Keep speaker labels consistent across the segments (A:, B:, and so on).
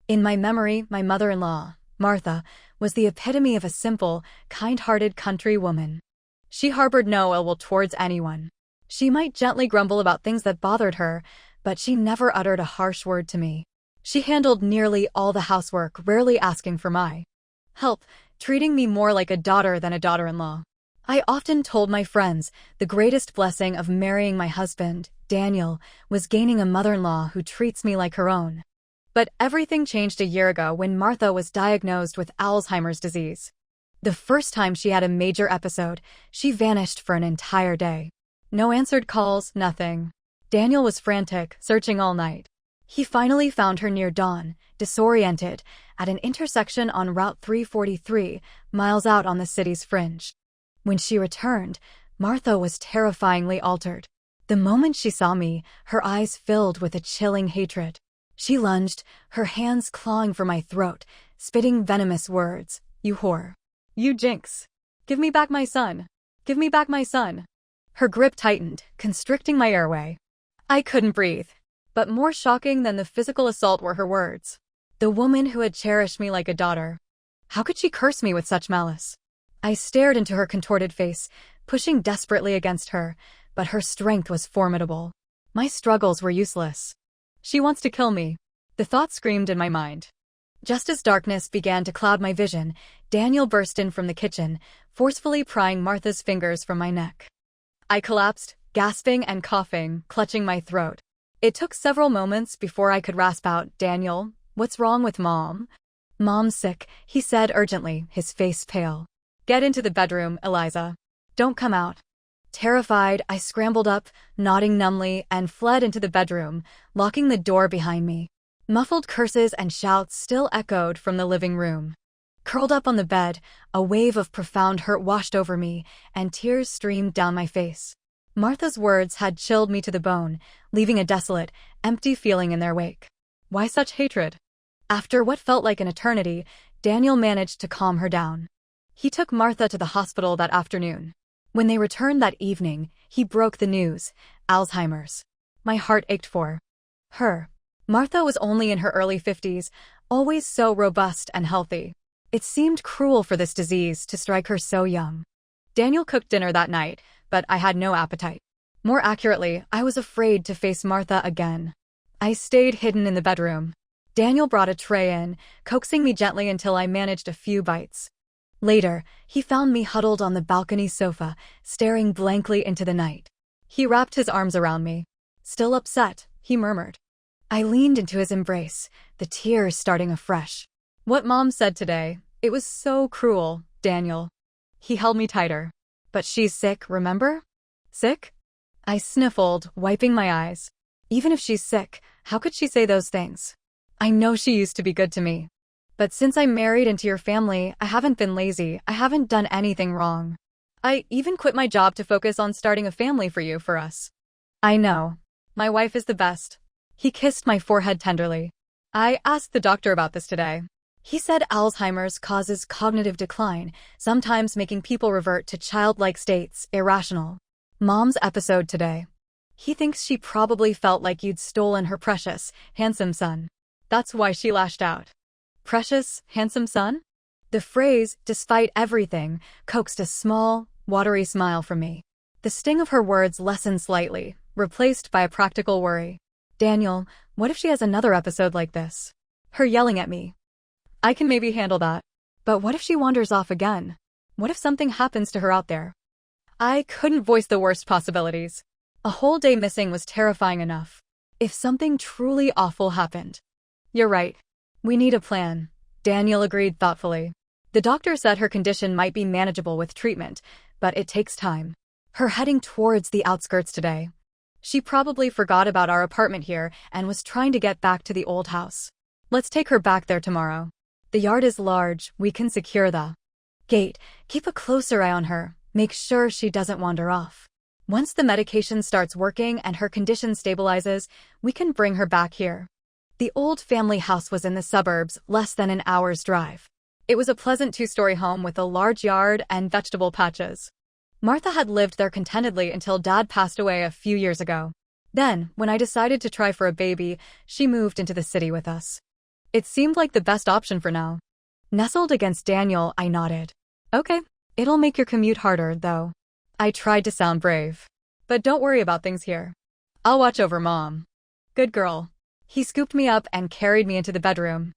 A: In my memory, my mother-in-law, Martha, was the epitome of a simple, kind-hearted country woman. She harbored no ill will towards anyone. She might gently grumble about things that bothered her, but she never uttered a harsh word to me. She handled nearly all the housework, rarely asking for my help, treating me more like a daughter than a daughter-in-law. I often told my friends the greatest blessing of marrying my husband, Daniel, was gaining a mother-in-law who treats me like her own. But everything changed a year ago when Martha was diagnosed with Alzheimer's disease. The first time she had a major episode, she vanished for an entire day. No answered calls, nothing. Daniel was frantic, searching all night. He finally found her near dawn, disoriented, at an intersection on Route 343, miles out on the city's fringe. When she returned, Martha was terrifyingly altered. The moment she saw me, her eyes filled with a chilling hatred. She lunged, her hands clawing for my throat, spitting venomous words. "You whore. You jinx. Give me back my son. Give me back my son." Her grip tightened, constricting my airway. I couldn't breathe. But more shocking than the physical assault were her words. The woman who had cherished me like a daughter. How could she curse me with such malice? I stared into her contorted face, pushing desperately against her, but her strength was formidable. My struggles were useless. She wants to kill me. The thought screamed in my mind. Just as darkness began to cloud my vision, Daniel burst in from the kitchen, forcefully prying Martha's fingers from my neck. I collapsed, gasping and coughing, clutching my throat. It took several moments before I could rasp out, "Daniel, what's wrong with Mom?" "Mom's sick," he said urgently, his face pale. "Get into the bedroom, Eliza. Don't come out." Terrified, I scrambled up, nodding numbly, and fled into the bedroom, locking the door behind me. Muffled curses and shouts still echoed from the living room. Curled up on the bed, a wave of profound hurt washed over me, and tears streamed down my face. Martha's words had chilled me to the bone, leaving a desolate, empty feeling in their wake. Why such hatred? After what felt like an eternity, Daniel managed to calm her down. He took Martha to the hospital that afternoon. When they returned that evening, he broke the news: Alzheimer's. My heart ached for her. Martha was only in her early 50s, always so robust and healthy. It seemed cruel for this disease to strike her so young. Daniel cooked dinner that night, but I had no appetite. More accurately, I was afraid to face Martha again. I stayed hidden in the bedroom. Daniel brought a tray in, coaxing me gently until I managed a few bites. Later, he found me huddled on the balcony sofa, staring blankly into the night. He wrapped his arms around me. "Still upset," he murmured. I leaned into his embrace, the tears starting afresh. "What Mom said today, it was so cruel, Daniel." He held me tighter. "But she's sick, remember? Sick?" I sniffled, wiping my eyes. Even if she's sick, how could she say those things? I know she used to be good to me. But since I married into your family, I haven't been lazy, I haven't done anything wrong. I even quit my job to focus on starting a family for us. I know. My wife is the best. He kissed my forehead tenderly. I asked the doctor about this today. He said Alzheimer's causes cognitive decline, sometimes making people revert to childlike states, irrational. Mom's episode today. He thinks she probably felt like you'd stolen her precious, handsome son. That's why she lashed out. Precious, handsome son? The phrase, despite everything, coaxed a small, watery smile from me. The sting of her words lessened slightly, replaced by a practical worry. Daniel, what if she has another episode like this? Her yelling at me. I can maybe handle that. But what if she wanders off again? What if something happens to her out there? I couldn't voice the worst possibilities. A whole day missing was terrifying enough. If something truly awful happened. You're right. We need a plan, Daniel agreed thoughtfully. The doctor said her condition might be manageable with treatment, but it takes time. Her heading towards the outskirts today. She probably forgot about our apartment here and was trying to get back to the old house. Let's take her back there tomorrow. The yard is large, we can secure the gate. Keep a closer eye on her, make sure she doesn't wander off. Once the medication starts working and her condition stabilizes, we can bring her back here. The old family house was in the suburbs, less than an hour's drive. It was a pleasant two-story home with a large yard and vegetable patches. Martha had lived there contentedly until Dad passed away a few years ago. Then, when I decided to try for a baby, she moved into the city with us. It seemed like the best option for now. Nestled against Daniel, I nodded. Okay, it'll make your commute harder, though. I tried to sound brave. But don't worry about things here. I'll watch over Mom. Good girl. He scooped me up and carried me into the bedroom.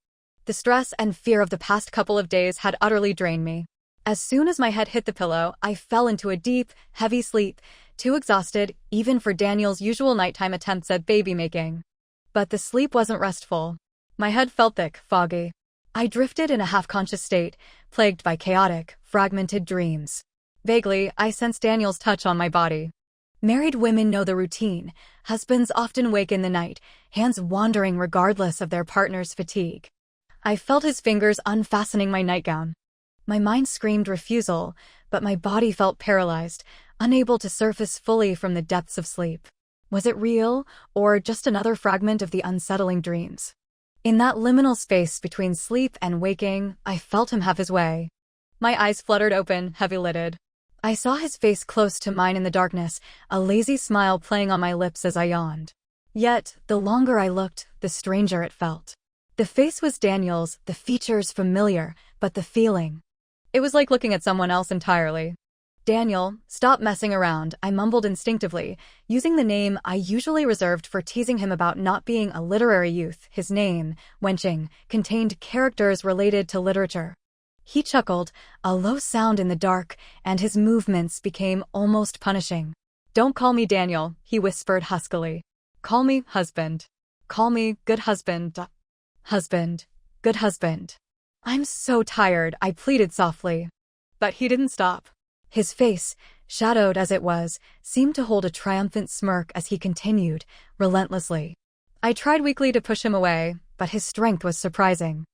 A: The stress and fear of the past couple of days had utterly drained me. As soon as my head hit the pillow, I fell into a deep, heavy sleep, too exhausted even for Daniel's usual nighttime attempts at baby making. But the sleep wasn't restful. My head felt thick, foggy. I drifted in a half-conscious state, plagued by chaotic, fragmented dreams. Vaguely, I sensed Daniel's touch on my body. Married women know the routine. Husbands often wake in the night, hands wandering regardless of their partner's fatigue. I felt his fingers unfastening my nightgown. My mind screamed refusal, but my body felt paralyzed, unable to surface fully from the depths of sleep. Was it real, or just another fragment of the unsettling dreams? In that liminal space between sleep and waking, I felt him have his way. My eyes fluttered open, heavy-lidded. I saw his face close to mine in the darkness, a lazy smile playing on my lips as I yawned. Yet, the longer I looked, the stranger it felt. The face was Daniel's, the features familiar, but the feeling. It was like looking at someone else entirely. Daniel, stop messing around, I mumbled instinctively, using the name I usually reserved for teasing him about not being a literary youth. His name, Wenching, contained characters related to literature. He chuckled, a low sound in the dark, and his movements became almost punishing. Don't call me Daniel, he whispered huskily. Call me husband. Call me good husband. Husband. Good husband. I'm so tired, I pleaded softly. But he didn't stop. His face, shadowed as it was, seemed to hold a triumphant smirk as he continued, relentlessly. I tried weakly to push him away, but his strength was surprising.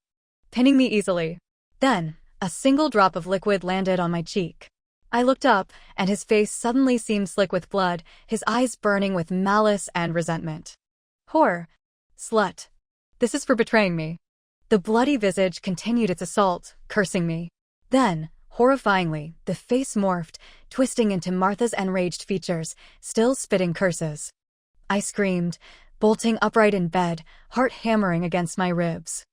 A: Pinning me easily. Then, a single drop of liquid landed on my cheek. I looked up, and his face suddenly seemed slick with blood, his eyes burning with malice and resentment. Whore. Slut. This is for betraying me. The bloody visage continued its assault, cursing me. Then, horrifyingly, the face morphed, twisting into Martha's enraged features, still spitting curses. I screamed, bolting upright in bed, heart hammering against my ribs.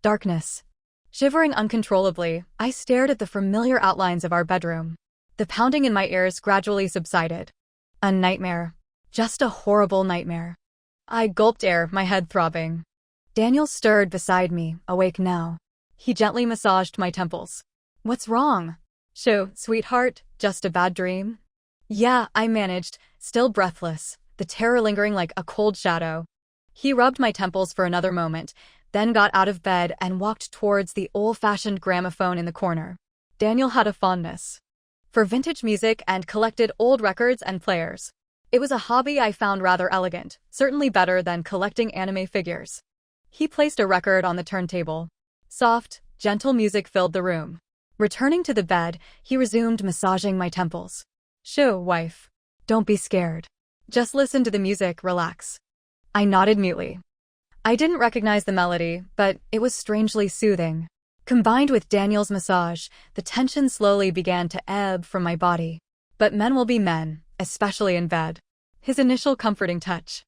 A: Darkness. Shivering uncontrollably, I stared at the familiar outlines of our bedroom. The pounding in my ears gradually subsided. A nightmare. Just a horrible nightmare. I gulped air, my head throbbing. Daniel stirred beside me, awake now. He gently massaged my temples. What's wrong? Shoo, sweetheart, just a bad dream? Yeah, I managed, still breathless, the terror lingering like a cold shadow. He rubbed my temples for another moment, then got out of bed and walked towards the old-fashioned gramophone in the corner. Daniel had a fondness for vintage music and collected old records and players. It was a hobby I found rather elegant, certainly better than collecting anime figures. He placed a record on the turntable. Soft, gentle music filled the room. Returning to the bed, he resumed massaging my temples. Shoo, wife. Don't be scared. Just listen to the music, relax. I nodded mutely. I didn't recognize the melody, but it was strangely soothing. Combined with Daniel's massage, the tension slowly began to ebb from my body. But men will be men, especially in bed. His initial comforting touch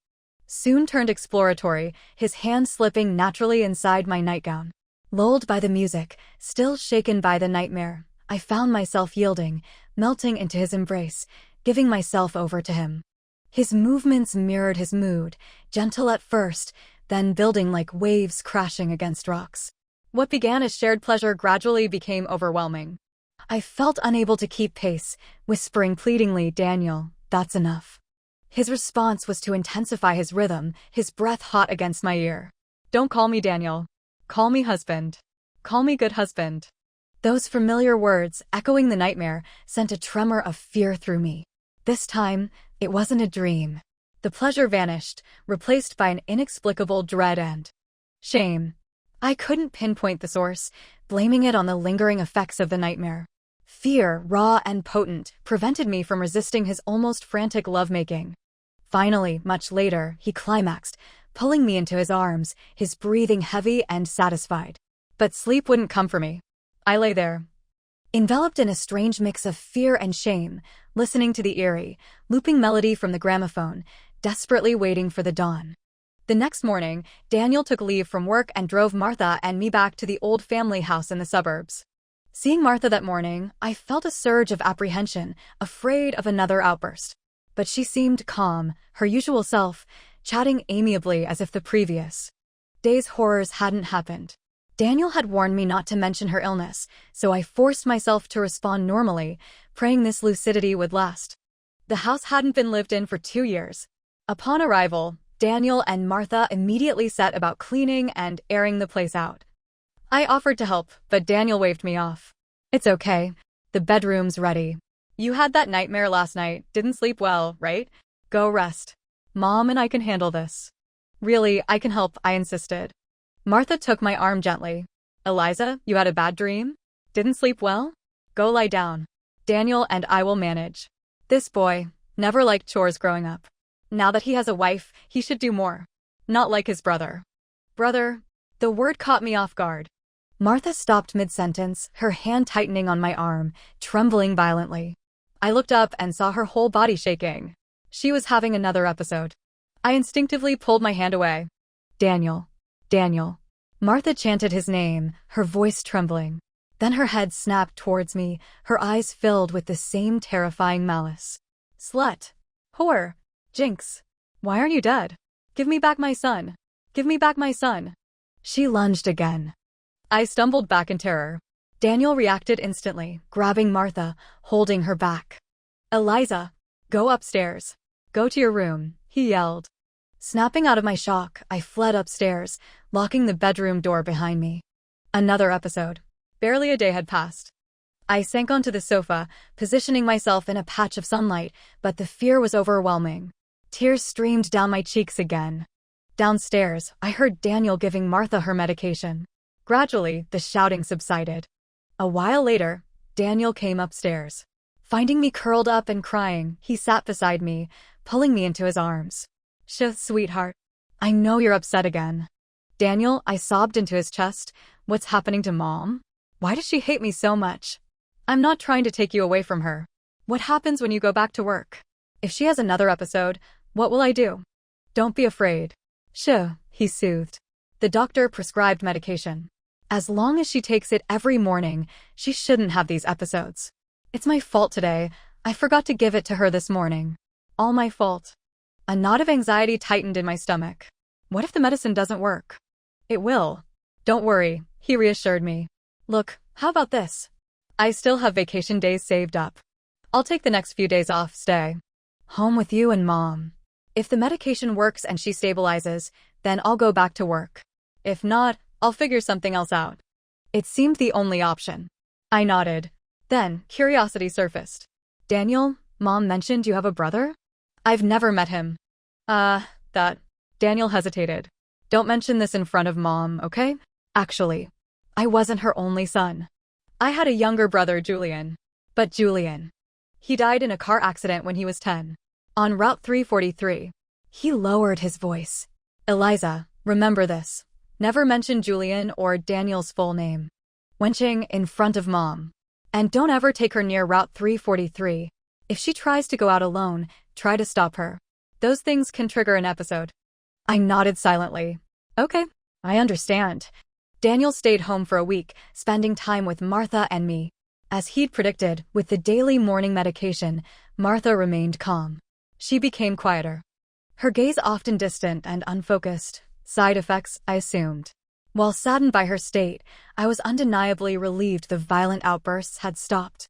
A: soon turned exploratory, his hand slipping naturally inside my nightgown. Lulled by the music, still shaken by the nightmare, I found myself yielding, melting into his embrace, giving myself over to him. His movements mirrored his mood, gentle at first, then building like waves crashing against rocks. What began as shared pleasure gradually became overwhelming. I felt unable to keep pace, whispering pleadingly, Daniel, that's enough. His response was to intensify his rhythm, his breath hot against my ear. Don't call me Daniel. Call me husband. Call me good husband. Those familiar words, echoing the nightmare, sent a tremor of fear through me. This time, it wasn't a dream. The pleasure vanished, replaced by an inexplicable dread and shame. I couldn't pinpoint the source, blaming it on the lingering effects of the nightmare. Fear, raw and potent, prevented me from resisting his almost frantic lovemaking. Finally, much later, he climaxed, pulling me into his arms, his breathing heavy and satisfied. But sleep wouldn't come for me. I lay there, enveloped in a strange mix of fear and shame, listening to the eerie, looping melody from the gramophone, desperately waiting for the dawn. The next morning, Daniel took leave from work and drove Martha and me back to the old family house in the suburbs. Seeing Martha that morning, I felt a surge of apprehension, afraid of another outburst. But she seemed calm, her usual self, chatting amiably as if the previous day's horrors hadn't happened. Daniel had warned me not to mention her illness, so I forced myself to respond normally, praying this lucidity would last. The house hadn't been lived in for 2 years. Upon arrival, Daniel and Martha immediately set about cleaning and airing the place out. I offered to help, but Daniel waved me off. It's okay. The bedroom's ready. You had that nightmare last night, didn't sleep well, right? Go rest. Mom and I can handle this. Really, I can help, I insisted. Martha took my arm gently. Eliza, you had a bad dream? Didn't sleep well? Go lie down. Daniel and I will manage. This boy never liked chores growing up. Now that he has a wife, he should do more. Not like his brother. Brother? The word caught me off guard. Martha stopped mid-sentence, her hand tightening on my arm, trembling violently. I looked up and saw her whole body shaking. She was having another episode. I instinctively pulled my hand away. Daniel. Daniel. Martha chanted his name, her voice trembling. Then her head snapped towards me, her eyes filled with the same terrifying malice. Slut. Whore. Jinx. Why aren't you dead? Give me back my son. Give me back my son. She lunged again. I stumbled back in terror. Daniel reacted instantly, grabbing Martha, holding her back. Eliza. Go upstairs. Go to your room, he yelled. Snapping out of my shock, I fled upstairs, locking the bedroom door behind me. Another episode. Barely a day had passed. I sank onto the sofa, positioning myself in a patch of sunlight, but the fear was overwhelming. Tears streamed down my cheeks again. Downstairs, I heard Daniel giving Martha her medication. Gradually, the shouting subsided. A while later, Daniel came upstairs. Finding me curled up and crying, he sat beside me, pulling me into his arms. Sweetheart. I know you're upset again. Daniel, I sobbed into his chest. What's happening to Mom? Why does she hate me so much? I'm not trying to take you away from her. What happens when you go back to work? If she has another episode, what will I do? Don't be afraid. He soothed. The doctor prescribed medication. As long as she takes it every morning, she shouldn't have these episodes. It's my fault today. I forgot to give it to her this morning. All my fault. A knot of anxiety tightened in my stomach. What if the medicine doesn't work? It will. Don't worry, he reassured me. Look, how about this? I still have vacation days saved up. I'll take the next few days off, stay home with you and Mom. If the medication works and she stabilizes, then I'll go back to work. If not, I'll figure something else out. It seemed the only option. I nodded. Then, curiosity surfaced. Daniel, Mom mentioned you have a brother? I've never met him. That. Daniel hesitated. Don't mention this in front of Mom, okay? Actually, I wasn't her only son. I had a younger brother, Julian. But Julian. He died in a car accident when he was 10. On Route 343. He lowered his voice. Eliza, remember this. Never mention Julian or Daniel's full name. Wenching in front of Mom. And don't ever take her near Route 343. If she tries to go out alone, try to stop her. Those things can trigger an episode. I nodded silently. Okay, I understand. Daniel stayed home for a week, spending time with Martha and me. As he'd predicted, with the daily morning medication, Martha remained calm. She became quieter. Her gaze often distant and unfocused. Side effects, I assumed. While saddened by her state, I was undeniably relieved the violent outbursts had stopped.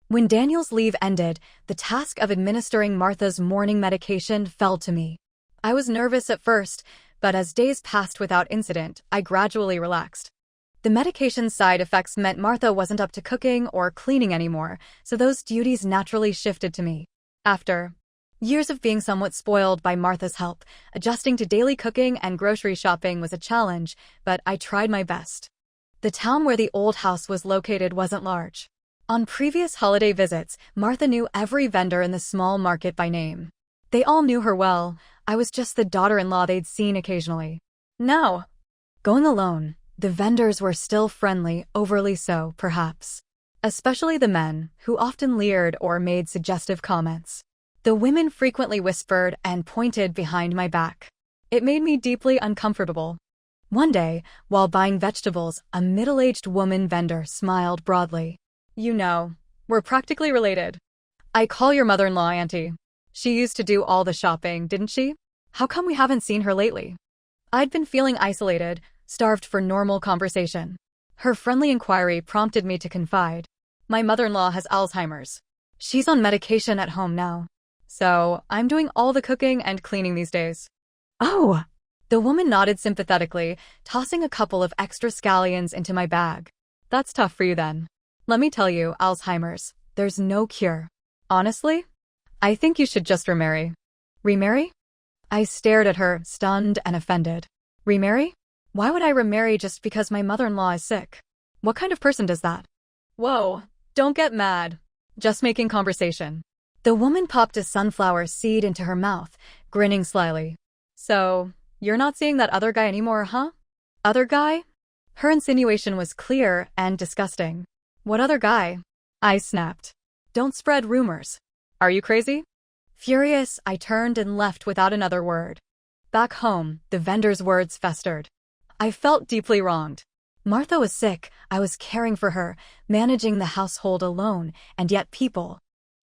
A: When Daniel's leave ended, the task of administering Martha's morning medication fell to me. I was nervous at first, but as days passed without incident, I gradually relaxed. The medication's side effects meant Martha wasn't up to cooking or cleaning anymore, so those duties naturally shifted to me. After years of being somewhat spoiled by Martha's help, adjusting to daily cooking and grocery shopping was a challenge, but I tried my best. The town where the old house was located wasn't large. On previous holiday visits, Martha knew every vendor in the small market by name. They all knew her well. I was just the daughter-in-law they'd seen occasionally. Now, going alone, the vendors were still friendly, overly so, perhaps. Especially the men, who often leered or made suggestive comments. The women frequently whispered and pointed behind my back. It made me deeply uncomfortable. One day, while buying vegetables, a middle-aged woman vendor smiled broadly. You know, we're practically related. I call your mother-in-law Auntie. She used to do all the shopping, didn't she? How come we haven't seen her lately? I'd been feeling isolated, starved for normal conversation. Her friendly inquiry prompted me to confide. My mother-in-law has Alzheimer's. She's on medication at home now. So, I'm doing all the cooking and cleaning these days. Oh! The woman nodded sympathetically, tossing a couple of extra scallions into my bag. That's tough for you then. Let me tell you, Alzheimer's, there's no cure. Honestly, I think you should just remarry. Remarry? I stared at her, stunned and offended. Remarry? Why would I remarry just because my mother-in-law is sick? What kind of person does that? Whoa, don't get mad. Just making conversation. The woman popped a sunflower seed into her mouth, grinning slyly. So, you're not seeing that other guy anymore, huh? Other guy? Her insinuation was clear and disgusting. What other guy? I snapped. Don't spread rumors. Are you crazy? Furious, I turned and left without another word. Back home, the vendor's words festered. I felt deeply wronged. Martha was sick, I was caring for her, managing the household alone, and yet people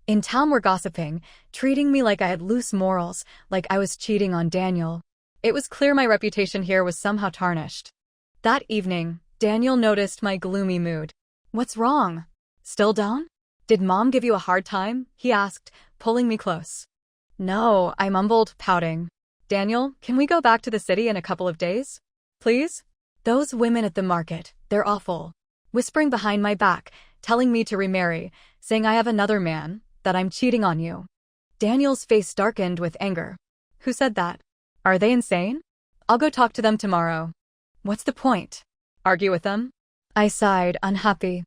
A: in town were gossiping, treating me like I had loose morals, like I was cheating on Daniel. It was clear my reputation here was somehow tarnished. That evening, Daniel noticed my gloomy mood. What's wrong? Still down? Did Mom give you a hard time? He asked, pulling me close. No, I mumbled, pouting. Daniel, can we go back to the city in a couple of days? Please? Those women at the market, they're awful. Whispering behind my back, telling me to remarry, saying I have another man, that I'm cheating on you. Daniel's face darkened with anger. Who said that? Are they insane? I'll go talk to them tomorrow. What's the point? Argue with them? I sighed, unhappy.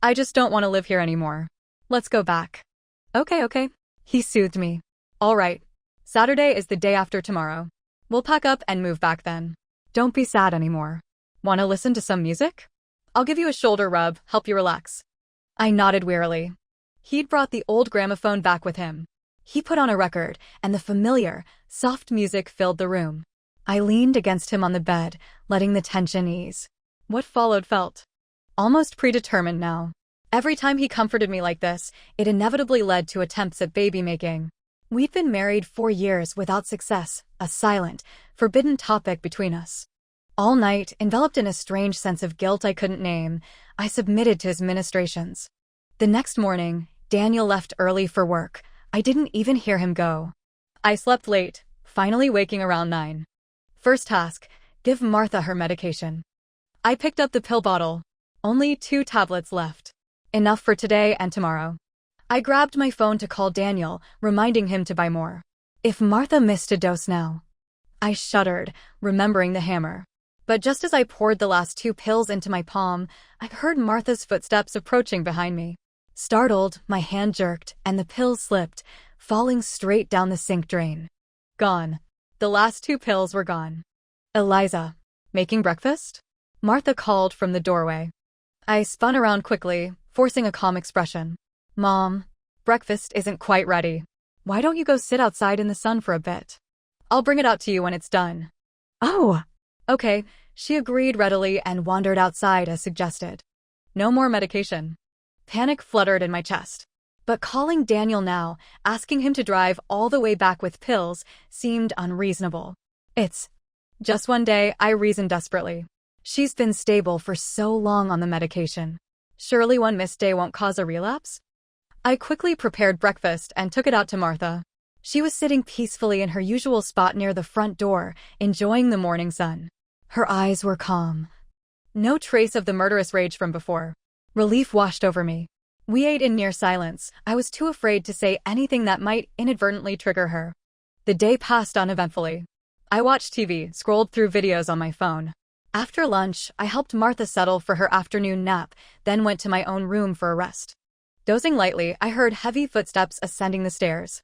A: I just don't want to live here anymore. Let's go back. Okay. He soothed me. All right. Saturday is the day after tomorrow. We'll pack up and move back then. Don't be sad anymore. Want to listen to some music? I'll give you a shoulder rub, help you relax. I nodded wearily. He'd brought the old gramophone back with him. He put on a record, and the familiar, soft music filled the room. I leaned against him on the bed, letting the tension ease. What followed felt almost predetermined now. Every time he comforted me like this, it inevitably led to attempts at baby-making. We'd been married 4 years without success, a silent, forbidden topic between us. All night, enveloped in a strange sense of guilt I couldn't name, I submitted to his ministrations. The next morning, Daniel left early for work. I didn't even hear him go. I slept late, finally waking around 9. First task, give Martha her medication. I picked up the pill bottle. Only 2 tablets left. Enough for today and tomorrow. I grabbed my phone to call Daniel, reminding him to buy more. If Martha missed a dose now. I shuddered, remembering the hammer. But just as I poured the last 2 pills into my palm, I heard Martha's footsteps approaching behind me. Startled, my hand jerked, and the pills slipped, falling straight down the sink drain. Gone. The last 2 pills were gone. Eliza, making breakfast? Martha called from the doorway. I spun around quickly, forcing a calm expression. Mom, breakfast isn't quite ready. Why don't you go sit outside in the sun for a bit? I'll bring it out to you when it's done. Oh, okay, she agreed readily and wandered outside as suggested. No more medication. Panic fluttered in my chest. But calling Daniel now, asking him to drive all the way back with pills, seemed unreasonable. It's just one day, I reasoned desperately. She's been stable for so long on the medication. Surely one missed day won't cause a relapse? I quickly prepared breakfast and took it out to Martha. She was sitting peacefully in her usual spot near the front door, enjoying the morning sun. Her eyes were calm. No trace of the murderous rage from before. Relief washed over me. We ate in near silence. I was too afraid to say anything that might inadvertently trigger her. The day passed uneventfully. I watched TV, scrolled through videos on my phone. After lunch, I helped Martha settle for her afternoon nap, then went to my own room for a rest. Dozing lightly, I heard heavy footsteps ascending the stairs.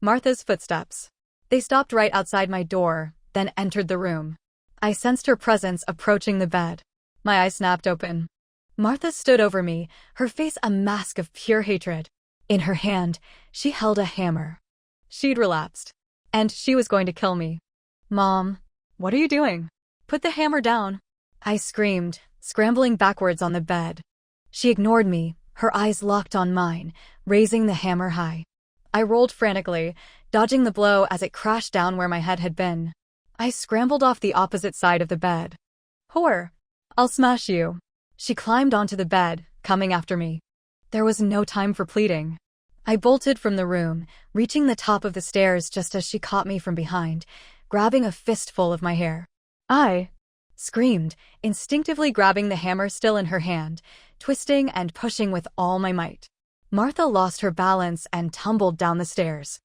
A: Martha's footsteps. They stopped right outside my door, then entered the room. I sensed her presence approaching the bed. My eyes snapped open. Martha stood over me, her face a mask of pure hatred. In her hand, she held a hammer. She'd relapsed. And she was going to kill me. Mom, What are you doing? Put the hammer down. I screamed, scrambling backwards on the bed. She ignored me, her eyes locked on mine, raising the hammer high. I rolled frantically, dodging the blow as it crashed down where my head had been. I scrambled off the opposite side of the bed. Whore! I'll smash you. She climbed onto the bed, coming after me. There was no time for pleading. I bolted from the room, reaching the top of the stairs just as she caught me from behind, grabbing a fistful of my hair. I screamed, instinctively grabbing the hammer still in her hand, twisting and pushing with all my might. Martha lost her balance and tumbled down the stairs.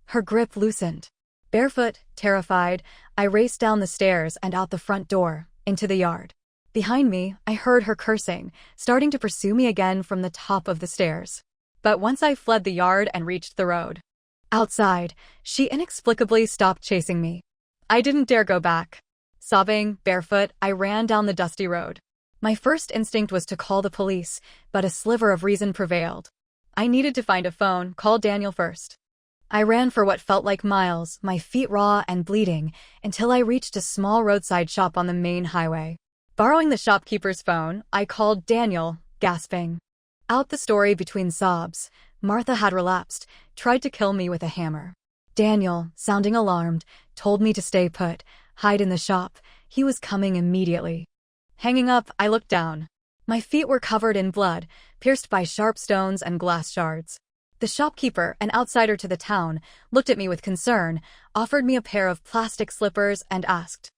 A: Her grip loosened. Barefoot, terrified, I raced down the stairs and out the front door, into the yard. Behind me, I heard her cursing, starting to pursue me again from the top of the stairs. But once I fled the yard and reached the road. Outside, she inexplicably stopped chasing me. I didn't dare go back. Sobbing, barefoot, I ran down the dusty road. My first instinct was to call the police, but a sliver of reason prevailed. I needed to find a phone, call Daniel first. I ran for what felt like miles, my feet raw and bleeding, until I reached a small roadside shop on the main highway. Borrowing the shopkeeper's phone, I called Daniel, gasping. Out the story between sobs, Martha had relapsed, tried to kill me with a hammer. Daniel, sounding alarmed, told me to stay put, hide in the shop. He was coming immediately. Hanging up, I looked down. My feet were covered in blood, pierced by sharp stones and glass shards. The shopkeeper, an outsider to the town, looked at me with concern, offered me a pair of plastic slippers, and asked,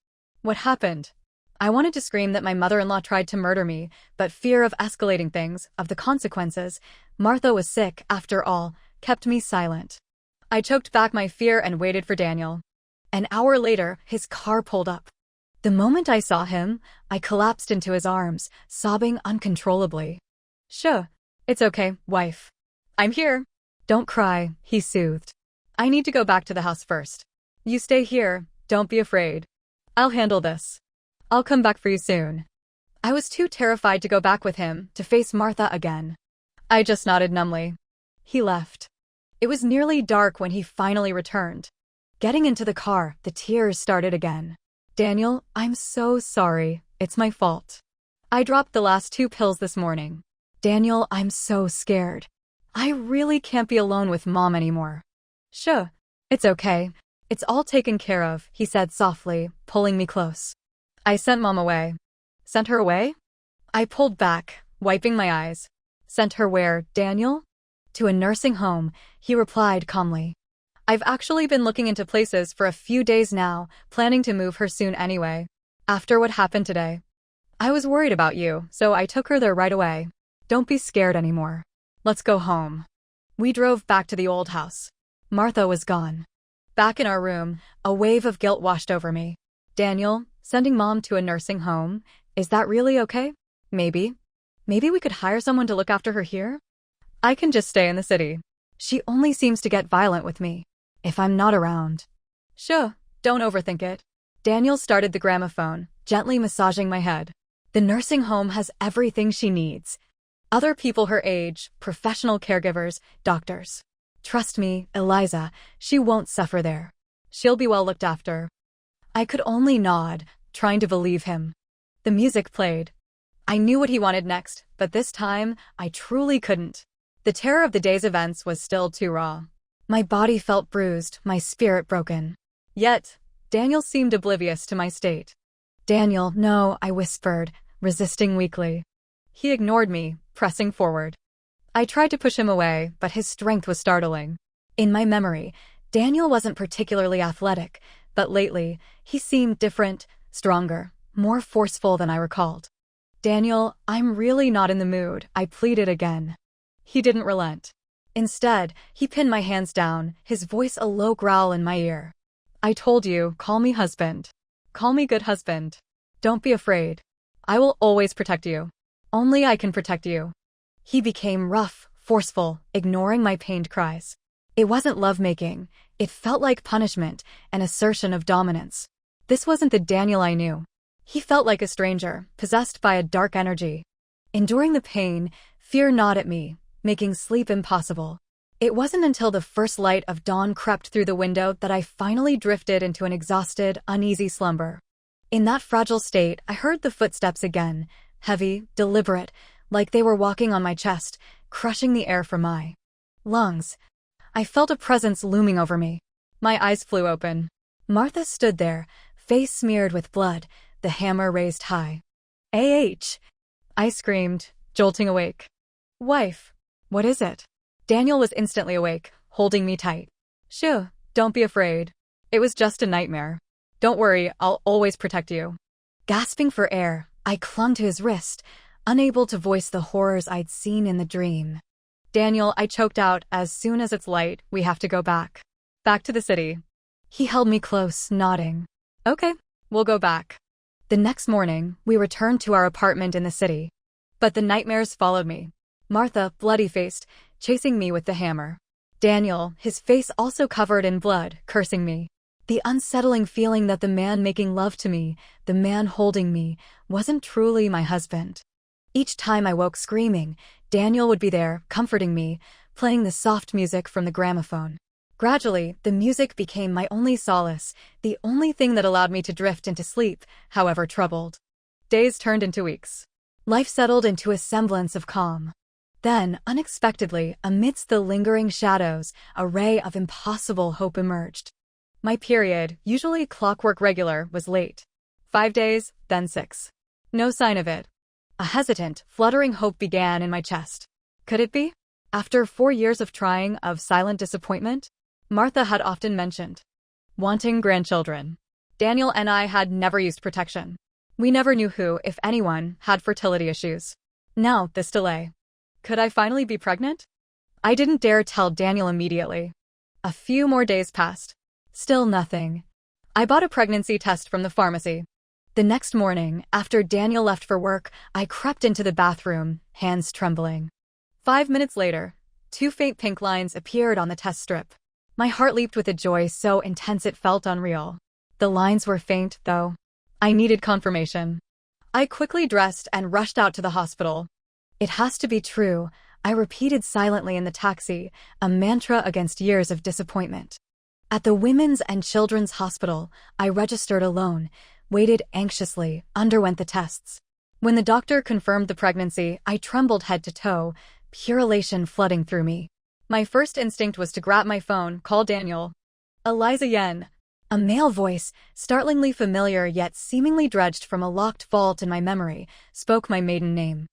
A: "What happened?" I wanted to scream that my mother-in-law tried to murder me, but fear of escalating things, of the consequences, Martha was sick, after all, kept me silent. I choked back my fear and waited for Daniel. An hour later, his car pulled up. The moment I saw him, I collapsed into his arms, sobbing uncontrollably. "Sure, it's okay, wife. I'm here. Don't cry," he soothed. "I need to go back to the house first. You stay here, don't be afraid. I'll handle this. I'll come back for you soon." I was too terrified to go back with him, to face Martha again. I just nodded numbly. He left. It was nearly dark when he finally returned. Getting into the car, the tears started again. "Daniel, I'm so sorry. It's my fault. I dropped the last 2 pills this morning. Daniel, I'm so scared. I really can't be alone with Mom anymore." "Sure, it's okay. It's all taken care of," he said softly, pulling me close. "I sent Mom away." "Sent her away?" I pulled back, wiping my eyes. "Sent her where, Daniel?" "To a nursing home," he replied calmly. "I've actually been looking into places for a few days now, planning to move her soon anyway. After what happened today. I was worried about you, so I took her there right away. Don't be scared anymore. Let's go home." We drove back to the old house. Martha was gone. Back in our room, a wave of guilt washed over me. "Daniel, sending Mom to a nursing home, is that really okay? Maybe. Maybe we could hire someone to look after her here? I can just stay in the city. She only seems to get violent with me. If I'm not around." "Sure, don't overthink it." Daniel started the gramophone, gently massaging my head. "The nursing home has everything she needs. Other people her age, professional caregivers, doctors. Trust me, Eliza, she won't suffer there. She'll be well looked after." I could only nod, trying to believe him. The music played. I knew what he wanted next, but this time, I truly couldn't. The terror of the day's events was still too raw. My body felt bruised, my spirit broken. Yet, Daniel seemed oblivious to my state. "Daniel, no," I whispered, resisting weakly. He ignored me, pressing forward. I tried to push him away, but his strength was startling. In my memory, Daniel wasn't particularly athletic, but lately, he seemed different, stronger, more forceful than I recalled. "Daniel, I'm really not in the mood," I pleaded again. He didn't relent. Instead, he pinned my hands down, his voice a low growl in my ear. "I told you, call me husband. Call me good husband. Don't be afraid. I will always protect you. Only I can protect you." He became rough, forceful, ignoring my pained cries. It wasn't lovemaking. It felt like punishment, an assertion of dominance. This wasn't the Daniel I knew. He felt like a stranger, possessed by a dark energy. Enduring the pain, fear gnawed at me, making sleep impossible. It wasn't until the first light of dawn crept through the window that I finally drifted into an exhausted, uneasy slumber. In that fragile state, I heard the footsteps again, heavy, deliberate, like they were walking on my chest, crushing the air from my lungs. I felt a presence looming over me. My eyes flew open. Martha stood there, face smeared with blood, the hammer raised high. "Ah!" I screamed, jolting awake. "Wife, what is it?" Daniel was instantly awake, holding me tight. "Shoo, don't be afraid. It was just a nightmare. Don't worry, I'll always protect you." Gasping for air, I clung to his wrist, unable to voice the horrors I'd seen in the dream. "Daniel," I choked out, "as soon as it's light, we have to go back. Back to the city." He held me close, nodding. "Okay, we'll go back." The next morning, we returned to our apartment in the city. But the nightmares followed me. Martha, bloody-faced, chasing me with the hammer. Daniel, his face also covered in blood, cursing me. The unsettling feeling that the man making love to me, the man holding me, wasn't truly my husband. Each time I woke screaming, Daniel would be there, comforting me, playing the soft music from the gramophone. Gradually, the music became my only solace, the only thing that allowed me to drift into sleep, however troubled. Days turned into weeks. Life settled into a semblance of calm. Then, unexpectedly, amidst the lingering shadows, a ray of impossible hope emerged. My period, usually clockwork regular, was late. 5 days, then 6. No sign of it. A hesitant, fluttering hope began in my chest. Could it be? After 4 years of trying, of silent disappointment? Martha had often mentioned wanting grandchildren. Daniel and I had never used protection. We never knew who, if anyone, had fertility issues. Now, this delay. Could I finally be pregnant? I didn't dare tell Daniel immediately. A few more days passed. Still nothing. I bought a pregnancy test from the pharmacy. The next morning, after Daniel left for work, I crept into the bathroom, hands trembling. 5 minutes later, 2 faint pink lines appeared on the test strip. My heart leaped with a joy so intense it felt unreal. The lines were faint, though. I needed confirmation. I quickly dressed and rushed out to the hospital. "It has to be true," I repeated silently in the taxi, a mantra against years of disappointment. At the Women's and Children's Hospital, I registered alone, waited anxiously, underwent the tests. When the doctor confirmed the pregnancy, I trembled head to toe, pure elation flooding through me. My first instinct was to grab my phone, call Daniel. "Eliza Yen." A male voice, startlingly familiar yet seemingly dredged from a locked vault in my memory, spoke my maiden name.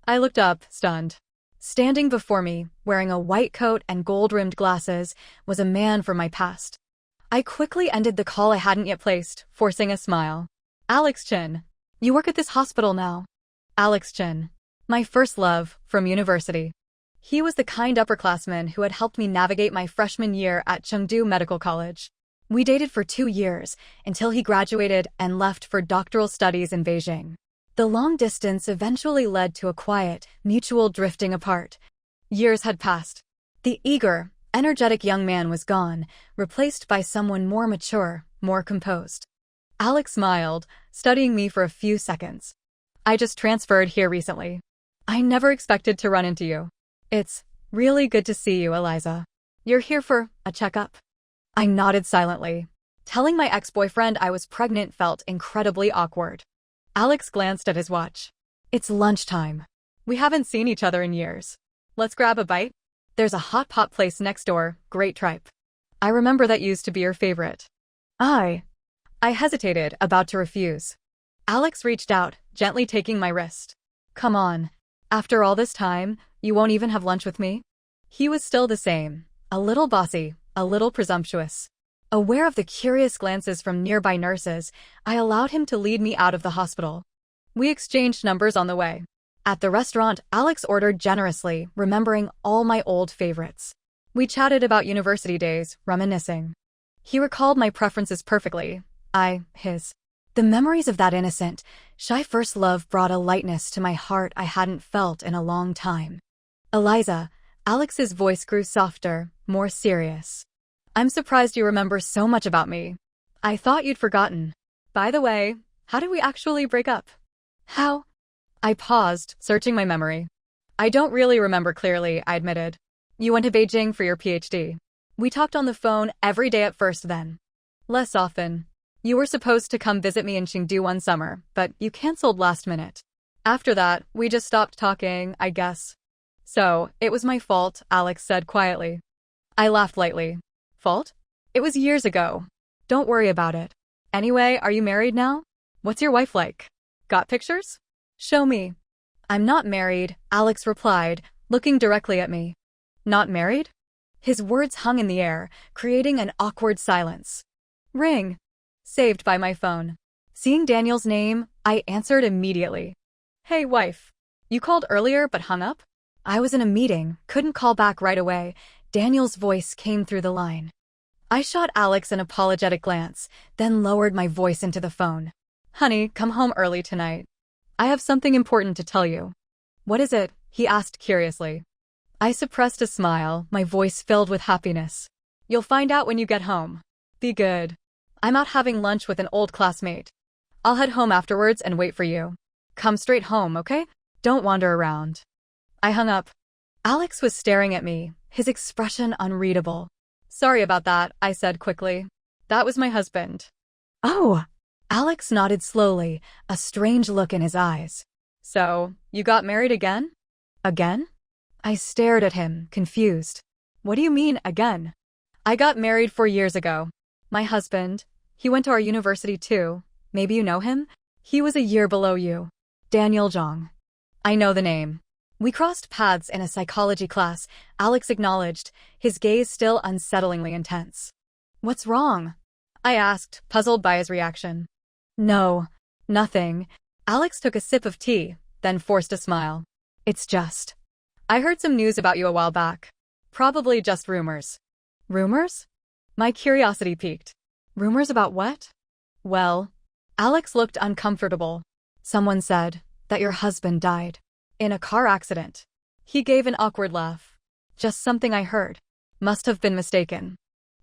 A: I looked up, stunned. Standing before me, wearing a white coat and gold-rimmed glasses, was a man from my past. I quickly ended the call I hadn't yet placed, forcing a smile. "Alex Chin. You work at this hospital now." Alex Chin. My first love, from university. He was the kind upperclassman who had helped me navigate my freshman year at Chengdu Medical College. We dated for 2 years, until he graduated and left for doctoral studies in Beijing. The long distance eventually led to a quiet, mutual drifting apart. Years had passed. The eager, energetic young man was gone, replaced by someone more mature, more composed. Alex smiled, studying me for a few seconds. "I just transferred here recently. I never expected to run into you. It's really good to see you, Eliza. You're here for a checkup?" I nodded silently. Telling my ex-boyfriend I was pregnant felt incredibly awkward. Alex glanced at his watch. "It's lunchtime. We haven't seen each other in years. Let's grab a bite? There's a hot pot place next door, great tripe. I remember that used to be your favorite." I hesitated, about to refuse. Alex reached out, gently taking my wrist. "Come on. After all this time, you won't even have lunch with me?" He was still the same, a little bossy, a little presumptuous. Aware of the curious glances from nearby nurses, I allowed him to lead me out of the hospital. We exchanged numbers on the way. At the restaurant, Alex ordered generously, remembering all my old favorites. We chatted about university days, reminiscing. He recalled my preferences perfectly, I his. The memories of that innocent, shy first love brought a lightness to my heart I hadn't felt in a long time. "Eliza," Alex's voice grew softer, more serious. "I'm surprised you remember so much about me. I thought you'd forgotten. By the way, how did we actually break up?" "How?" I paused, searching my memory. "I don't really remember clearly," I admitted. You went to Beijing for your PhD. We talked on the phone every day at first then. Less often. You were supposed to come visit me in Chengdu one summer, but you canceled last minute. After that, we just stopped talking, I guess. So, it was my fault, Alex said quietly. I laughed lightly. Fault? It was years ago. Don't worry about it. Anyway, are you married now? What's your wife like? Got pictures? Show me. I'm not married, Alex replied, looking directly at me. Not married? His words hung in the air, creating an awkward silence. Ring. Saved by my phone. Seeing Daniel's name, I answered immediately. Hey, wife. You called earlier but hung up? I was in a meeting, couldn't call back right away. Daniel's voice came through the line. I shot Alex an apologetic glance, then lowered my voice into the phone. Honey, come home early tonight. I have something important to tell you. What is it? He asked curiously. I suppressed a smile, my voice filled with happiness. You'll find out when you get home. Be good. I'm out having lunch with an old classmate. I'll head home afterwards and wait for you. Come straight home, okay? Don't wander around. I hung up. Alex was staring at me, his expression unreadable. Sorry about that, I said quickly. That was my husband. Oh. Alex nodded slowly, a strange look in his eyes. So, you got married again? Again? I stared at him, confused. What do you mean, again? I got married 4 years ago. My husband, he went to our university too. Maybe you know him? He was a year below you. Daniel Zhang. I know the name. We crossed paths in a psychology class, Alex acknowledged, his gaze still unsettlingly intense. What's wrong? I asked, puzzled by his reaction. No, nothing. Alex took a sip of tea, then forced a smile. It's just. I heard some news about you a while back. Probably just rumors. Rumors? My curiosity piqued. Rumors about what? Well, Alex looked uncomfortable. Someone said that your husband died. In a car accident. He gave an awkward laugh. Just something I heard. Must have been mistaken.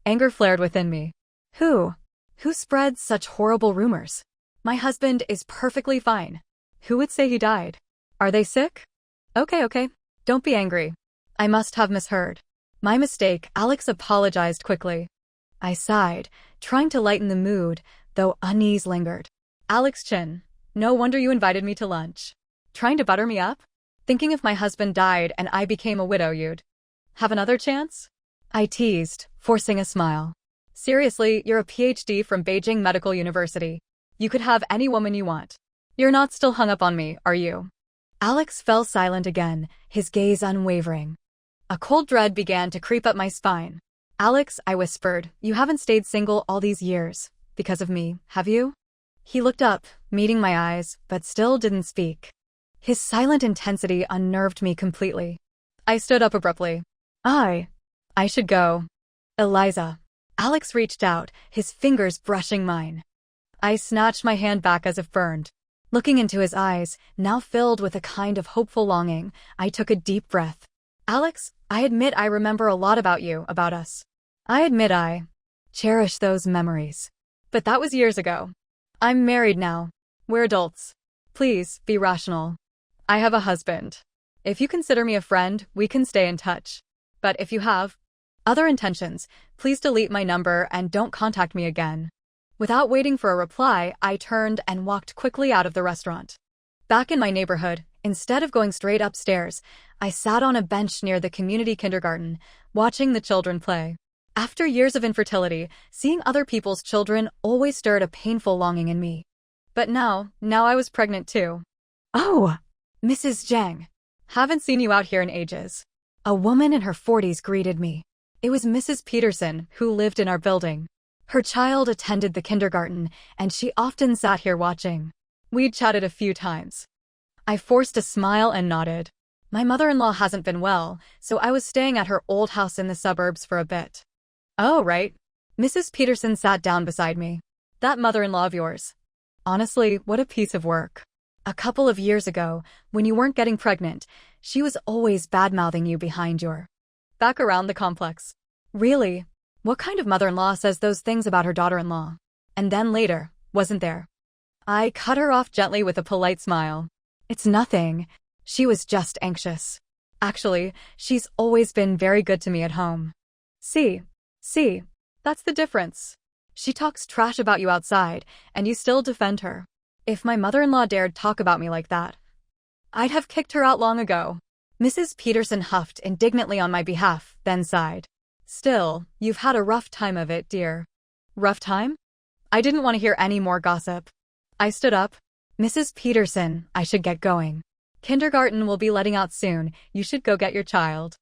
A: Anger flared within me. Who? Who spreads such horrible rumors? My husband is perfectly fine. Who would say he died? Are they sick? Okay. Don't be angry. I must have misheard. My mistake, Alex apologized quickly. I sighed, trying to lighten the mood, though unease lingered. Alex Chin, no wonder you invited me to lunch. Trying to butter me up? Thinking if my husband died and I became a widow you'd have another chance? I teased, forcing a smile. Seriously, you're a PhD from Beijing Medical University. You could have any woman you want. You're not still hung up on me, are you? Alex fell silent again, his gaze unwavering. A cold dread began to creep up my spine. Alex, I whispered, you haven't stayed single all these years. Because of me, have you? He looked up, meeting my eyes, but still didn't speak. His silent intensity unnerved me completely. I stood up abruptly. I should go. Eliza. Alex reached out, his fingers brushing mine. I snatched my hand back as if burned. Looking into his eyes, now filled with a kind of hopeful longing, I took a deep breath. Alex, I admit I remember a lot about you, about us. I admit I cherish those memories. But that was years ago. I'm married now. We're adults. Please, be rational. I have a husband. If you consider me a friend, we can stay in touch. But if you have other intentions, please delete my number and don't contact me again. Without waiting for a reply, I turned and walked quickly out of the restaurant. Back in my neighborhood, instead of going straight upstairs, I sat on a bench near the community kindergarten, watching the children play. After years of infertility, seeing other people's children always stirred a painful longing in me. But now I was pregnant too. Oh, Mrs. Zhang. Haven't seen you out here in ages. A woman in her 40s greeted me. It was Mrs. Peterson, who lived in our building. Her child attended the kindergarten, and she often sat here watching. We'd chatted a few times. I forced a smile and nodded. My mother-in-law hasn't been well, so I was staying at her old house in the suburbs for a bit. Oh, right. Mrs. Peterson sat down beside me. That mother-in-law of yours. Honestly, what a piece of work. A couple of years ago, when you weren't getting pregnant, she was always bad-mouthing you behind your back around the complex. Really? What kind of mother-in-law says those things about her daughter-in-law? And then later, wasn't there? I cut her off gently with a polite smile. It's nothing. She was just anxious. Actually, she's always been very good to me at home. See, that's the difference. She talks trash about you outside, and you still defend her. If my mother-in-law dared talk about me like that, I'd have kicked her out long ago. Mrs. Peterson huffed indignantly on my behalf, then sighed. Still, you've had a rough time of it, dear. Rough time? I didn't want to hear any more gossip. I stood up. Mrs. Peterson, I should get going. Kindergarten will be letting out soon. You should go get your child.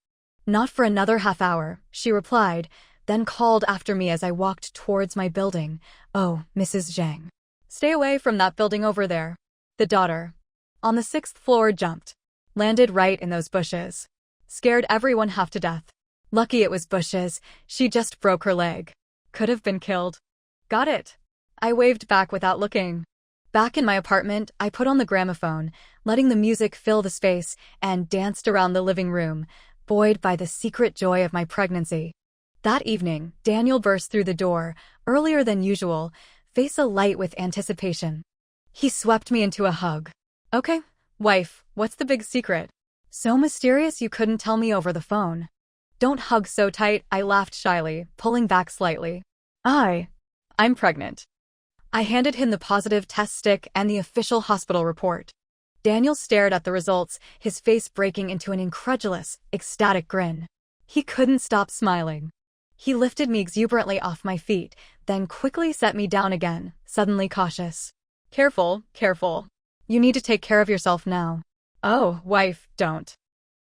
A: Not for another half hour, she replied, then called after me as I walked towards my building. Oh, Mrs. Zhang. Stay away from that building over there. The daughter, on the 6th floor, jumped. Landed right in those bushes. Scared everyone half to death. Lucky it was bushes. She just broke her leg. Could have been killed. Got it. I waved back without looking. Back in my apartment, I put on the gramophone, letting the music fill the space, and danced around the living room, buoyed by the secret joy of my pregnancy. That evening, Daniel burst through the door, earlier than usual, face alight with anticipation. He swept me into a hug. Okay, wife, what's the big secret? So mysterious you couldn't tell me over the phone. Don't hug so tight, I laughed shyly, pulling back slightly. I'm pregnant. I handed him the positive test stick and the official hospital report. Daniel stared at the results, his face breaking into an incredulous, ecstatic grin. He couldn't stop smiling. He lifted me exuberantly off my feet, then quickly set me down again, suddenly cautious. Careful. You need to take care of yourself now. Oh, wife, don't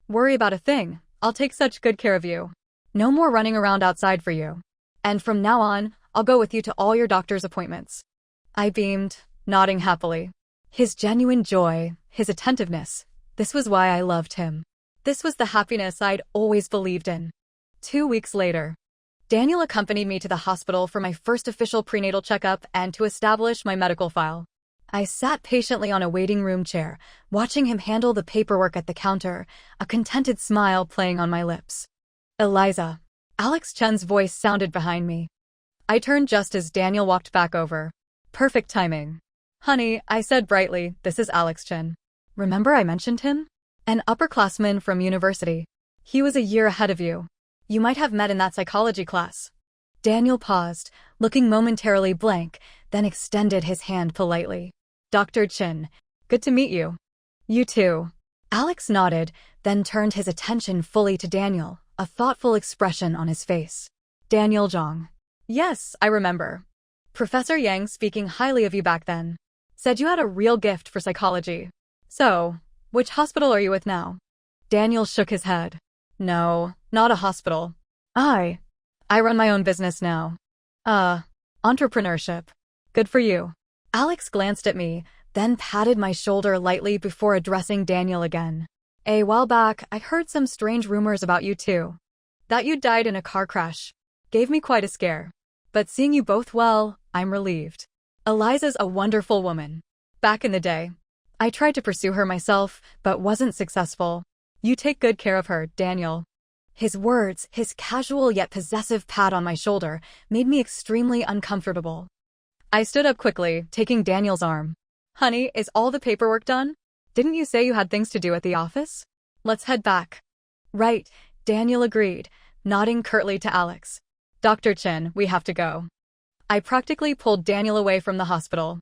A: worry about a thing. I'll take such good care of you. No more running around outside for you. And from now on, I'll go with you to all your doctor's appointments. I beamed, nodding happily. His genuine joy, his attentiveness, this was why I loved him. This was the happiness I'd always believed in. 2 weeks later, Daniel accompanied me to the hospital for my first official prenatal checkup and to establish my medical file. I sat patiently on a waiting room chair, watching him handle the paperwork at the counter, a contented smile playing on my lips. Eliza. Alex Chen's voice sounded behind me. I turned just as Daniel walked back over. Perfect timing. Honey, I said brightly, this is Alex Chen. Remember I mentioned him? An upperclassman from university. He was a year ahead of you. You might have met in that psychology class. Daniel paused, looking momentarily blank, then extended his hand politely. Dr. Chen, good to meet you. You too. Alex nodded, then turned his attention fully to Daniel, a thoughtful expression on his face. Daniel Zhang. Yes, I remember. Professor Yang speaking highly of you back then. Said you had a real gift for psychology. So, which hospital are you with now? Daniel shook his head. No, not a hospital. I run my own business now. Entrepreneurship. Good for you. Alex glanced at me, then patted my shoulder lightly before addressing Daniel again. A while back, I heard some strange rumors about you too. That you died in a car crash. Gave me quite a scare. But seeing you both well, I'm relieved. Eliza's a wonderful woman. Back in the day, I tried to pursue her myself, but wasn't successful. You take good care of her, Daniel. His words, his casual yet possessive pat on my shoulder, made me extremely uncomfortable. I stood up quickly, taking Daniel's arm. Honey, is all the paperwork done? Didn't you say you had things to do at the office? Let's head back. Right, Daniel agreed, nodding curtly to Alex. Dr. Chen, we have to go. I practically pulled Daniel away from the hospital.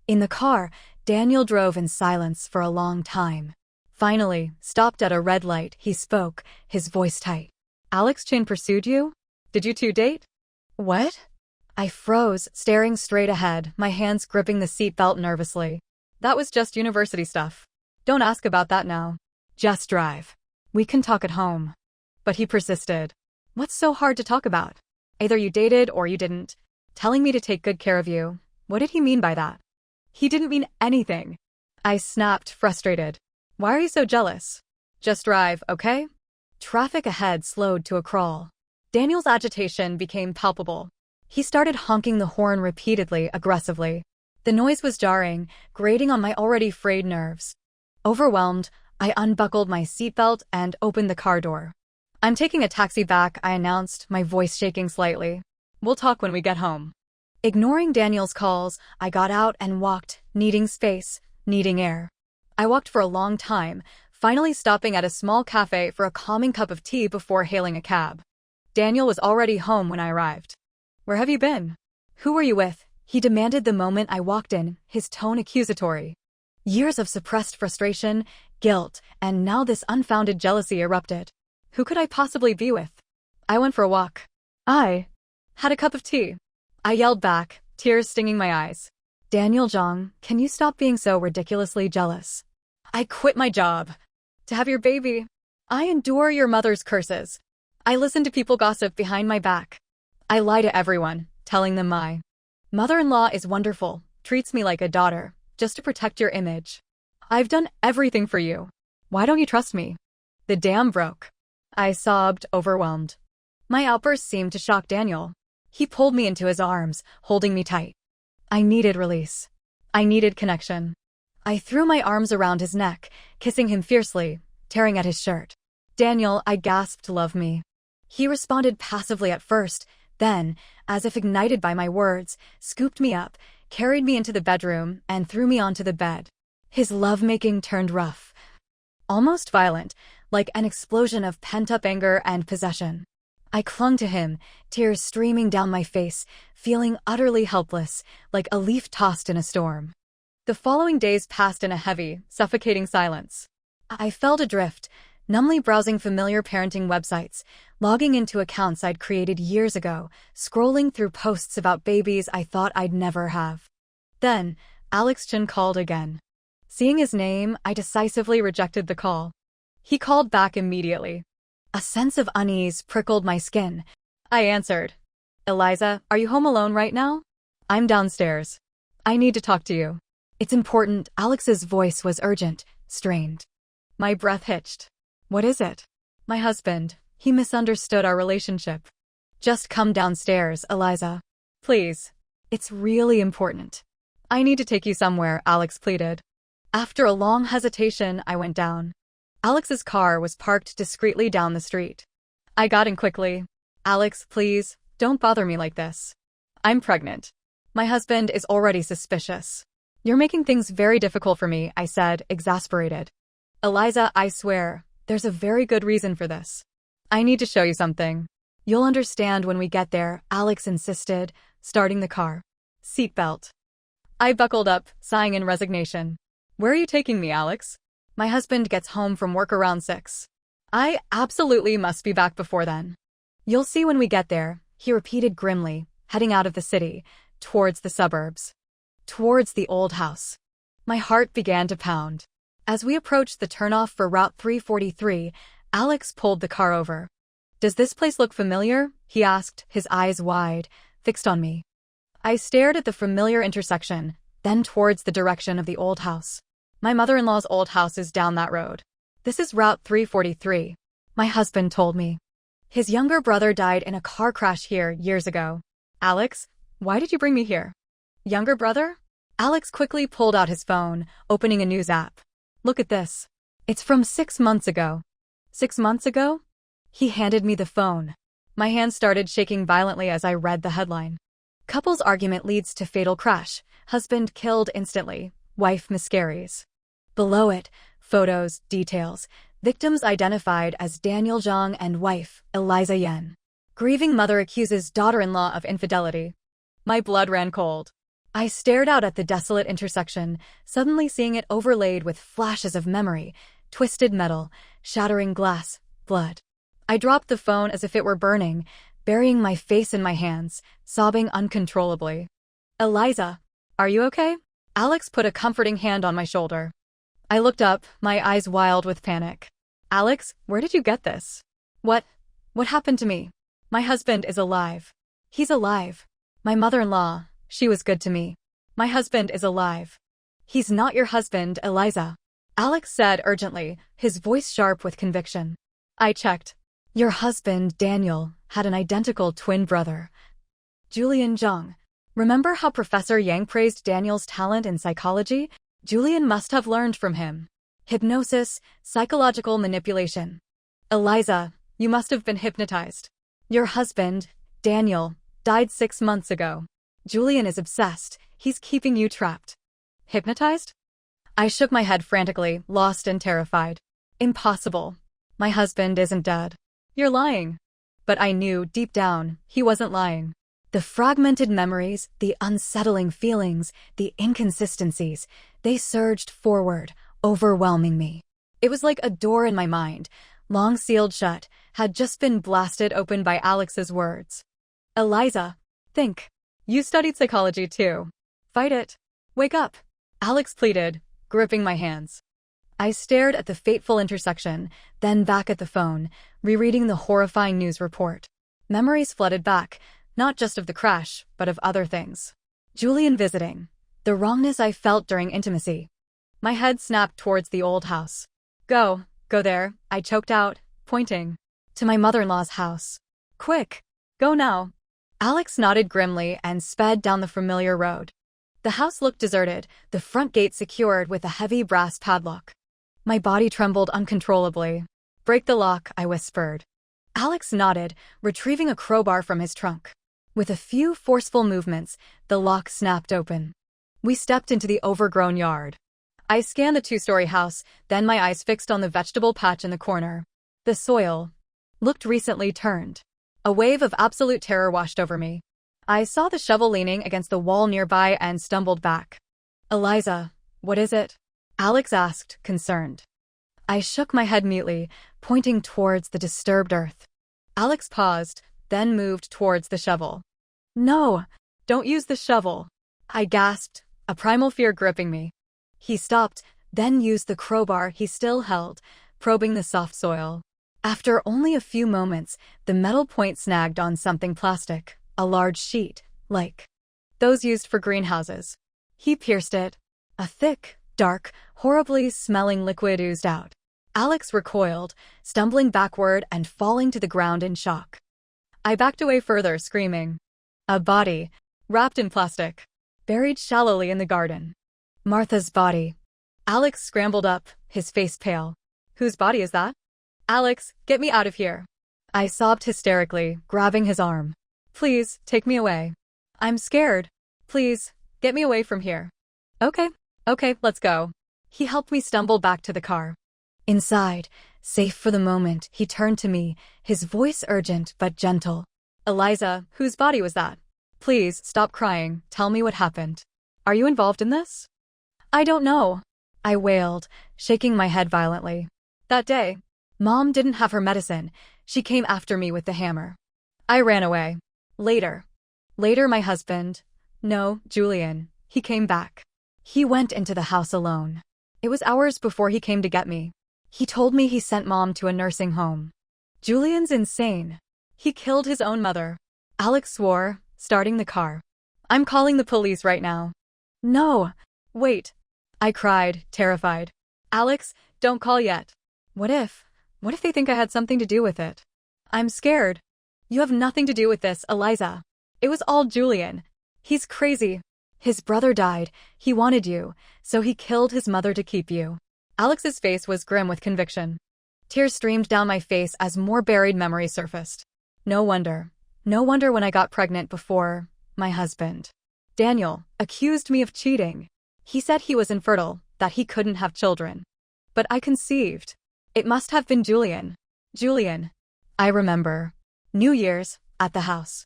A: In the car, Daniel drove in silence for a long time. Finally, stopped at a red light, he spoke, his voice tight. Alex Chen pursued you? Did you two date? What? I froze, staring straight ahead, my hands gripping the seatbelt nervously. That was just university stuff. Don't ask about that now. Just drive. We can talk at home. But he persisted. What's so hard to talk about? Either you dated or you didn't. Telling me to take good care of you. What did he mean by that? He didn't mean anything. I snapped, frustrated. Why are you so jealous? Just drive, okay? Traffic ahead slowed to a crawl. Daniel's agitation became palpable. He started honking the horn repeatedly, aggressively. The noise was jarring, grating on my already frayed nerves. Overwhelmed, I unbuckled my seatbelt and opened the car door. I'm taking a taxi back, I announced, my voice shaking slightly. We'll talk when we get home. Ignoring Daniel's calls, I got out and walked, needing space, needing air. I walked for a long time, finally stopping at a small cafe for a calming cup of tea before hailing a cab. Daniel was already home when I arrived. "Where have you been? Who were you with?" he demanded the moment I walked in, his tone accusatory. Years of suppressed frustration, guilt, and now this unfounded jealousy erupted. Who could I possibly be with? "I went for a walk. I had a cup of tea," I yelled back, tears stinging my eyes. "Daniel Zhang, can you stop being so ridiculously jealous? I quit my job to have your baby. I endure your mother's curses. I listen to people gossip behind my back. I lie to everyone, telling them my mother-in-law is wonderful, treats me like a daughter, just to protect your image. I've done everything for you. Why don't you trust me?" The dam broke. I sobbed, overwhelmed. My outburst seemed to shock Daniel. He pulled me into his arms, holding me tight. I needed release. I needed connection. I threw my arms around his neck, kissing him fiercely, tearing at his shirt. "Daniel," I gasped, "love me." He responded passively at first, then, as if ignited by my words, scooped me up, carried me into the bedroom, and threw me onto the bed. His lovemaking turned rough, almost violent, like an explosion of pent-up anger and possession. I clung to him, tears streaming down my face, feeling utterly helpless, like a leaf tossed in a storm. The following days passed in a heavy, suffocating silence. I felt adrift, numbly browsing familiar parenting websites, logging into accounts I'd created years ago, scrolling through posts about babies I thought I'd never have. Then, Alex Chen called again. Seeing his name, I decisively rejected the call. He called back immediately. A sense of unease prickled my skin. I answered. "Eliza, are you home alone right now?" "I'm downstairs. I need to talk to you." "It's important." Alex's voice was urgent, strained. My breath hitched. "What is it?" "My husband. He misunderstood our relationship." "Just come downstairs, Eliza. Please. It's really important." "I need to take you somewhere," Alex pleaded. After a long hesitation, I went down. Alex's car was parked discreetly down the street. I got in quickly. "Alex, please, don't bother me like this. I'm pregnant. My husband is already suspicious. You're making things very difficult for me," I said, exasperated. "Eliza, I swear, there's a very good reason for this. I need to show you something." "You'll understand when we get there," Alex insisted, starting the car. "Seatbelt." I buckled up, sighing in resignation. "Where are you taking me, Alex?" "My husband gets home from work around 6. I absolutely must be back before then." "You'll see when we get there," he repeated grimly, heading out of the city, towards the suburbs. Towards the old house. My heart began to pound. As we approached the turnoff for Route 343, Alex pulled the car over. "Does this place look familiar?" he asked, his eyes wide, fixed on me. I stared at the familiar intersection, then towards the direction of the old house. "My mother-in-law's old house is down that road. This is Route 343. My husband told me. His younger brother died in a car crash here years ago." "Alex, why did you bring me here?" "Younger brother?" Alex quickly pulled out his phone, opening a news app. "Look at this. It's from 6 months ago." 6 months ago? He handed me the phone. My hands started shaking violently as I read the headline. "Couple's argument leads to fatal crash. Husband killed instantly. Wife miscarries." Below it, photos, details. Victims identified as Daniel Zhang and wife, Eliza Yen. Grieving mother accuses daughter-in-law of infidelity. My blood ran cold. I stared out at the desolate intersection, suddenly seeing it overlaid with flashes of memory, twisted metal, shattering glass, blood. I dropped the phone as if it were burning, burying my face in my hands, sobbing uncontrollably. "Eliza, are you okay?" Alex put a comforting hand on my shoulder. I looked up, my eyes wild with panic. "Alex, where did you get this?" What happened to me?" "My husband is alive. He's alive. My mother-in-law, she was good to me. My husband is alive." "He's not your husband, Eliza," Alex said urgently, his voice sharp with conviction. I checked. "Your husband, Daniel, had an identical twin brother, Julian Zhang. Remember how Professor Yang praised Daniel's talent in psychology? Julian must have learned from him. Hypnosis, psychological manipulation. Eliza, you must have been hypnotized. Your husband, Daniel, died 6 months ago. Julian is obsessed. He's keeping you trapped." "Hypnotized?" I shook my head frantically, lost and terrified. Impossible. My husband isn't dead. You're lying. But I knew, deep down, he wasn't lying. The fragmented memories, the unsettling feelings, the inconsistencies, they surged forward, overwhelming me. It was like a door in my mind, long sealed shut, had just been blasted open by Alex's words. Eliza, think. You studied psychology too. Fight it. Wake up. Alex pleaded, gripping my hands. I stared at the fateful intersection, then back at the phone, rereading the horrifying news report. Memories flooded back, not just of the crash, but of other things. Julian visiting. The wrongness I felt during intimacy. My head snapped towards the old house. Go there, I choked out, pointing. To my mother-in-law's house. Quick, go now. Alex nodded grimly and sped down the familiar road. The house looked deserted, the front gate secured with a heavy brass padlock. My body trembled uncontrollably. Break the lock, I whispered. Alex nodded, retrieving a crowbar from his trunk. With a few forceful movements, the lock snapped open. We stepped into the overgrown yard. I scanned the two-story house, then my eyes fixed on the vegetable patch in the corner. The soil looked recently turned. A wave of absolute terror washed over me. I saw the shovel leaning against the wall nearby and stumbled back. Eliza, what is it? Alex asked, concerned. I shook my head mutely, pointing towards the disturbed earth. Alex paused, then moved towards the shovel. No, don't use the shovel. I gasped, a primal fear gripping me. He stopped, then used the crowbar he still held, probing the soft soil. After only a few moments, the metal point snagged on something plastic, a large sheet, like those used for greenhouses. He pierced it. A thick, dark, horribly smelling liquid oozed out. Alex recoiled, stumbling backward and falling to the ground in shock. I backed away further, screaming. A body, wrapped in plastic, buried shallowly in the garden. Martha's body. Alex scrambled up, his face pale. Whose body is that? Alex, get me out of here. I sobbed hysterically, grabbing his arm. Please, take me away. I'm scared. Please, get me away from here. Okay, let's go. He helped me stumble back to the car. Inside, safe for the moment, he turned to me, his voice urgent but gentle. Eliza, whose body was that? Please, stop crying, tell me what happened. Are you involved in this? I don't know. I wailed, shaking my head violently. That day, Mom didn't have her medicine. She came after me with the hammer. I ran away. Later, my husband, no, Julian, he came back. He went into the house alone. It was hours before he came to get me. He told me he sent Mom to a nursing home. Julian's insane. He killed his own mother. Alex swore, starting the car. I'm calling the police right now. No, wait. I cried, terrified. Alex, don't call yet. What if they think I had something to do with it? I'm scared. You have nothing to do with this, Eliza. It was all Julian. He's crazy. His brother died. He wanted you, so he killed his mother to keep you. Alex's face was grim with conviction. Tears streamed down my face as more buried memories surfaced. No wonder when I got pregnant before my husband. Daniel accused me of cheating. He said he was infertile, that he couldn't have children. But I conceived. It must have been Julian. Julian. I remember. New Year's, at the house.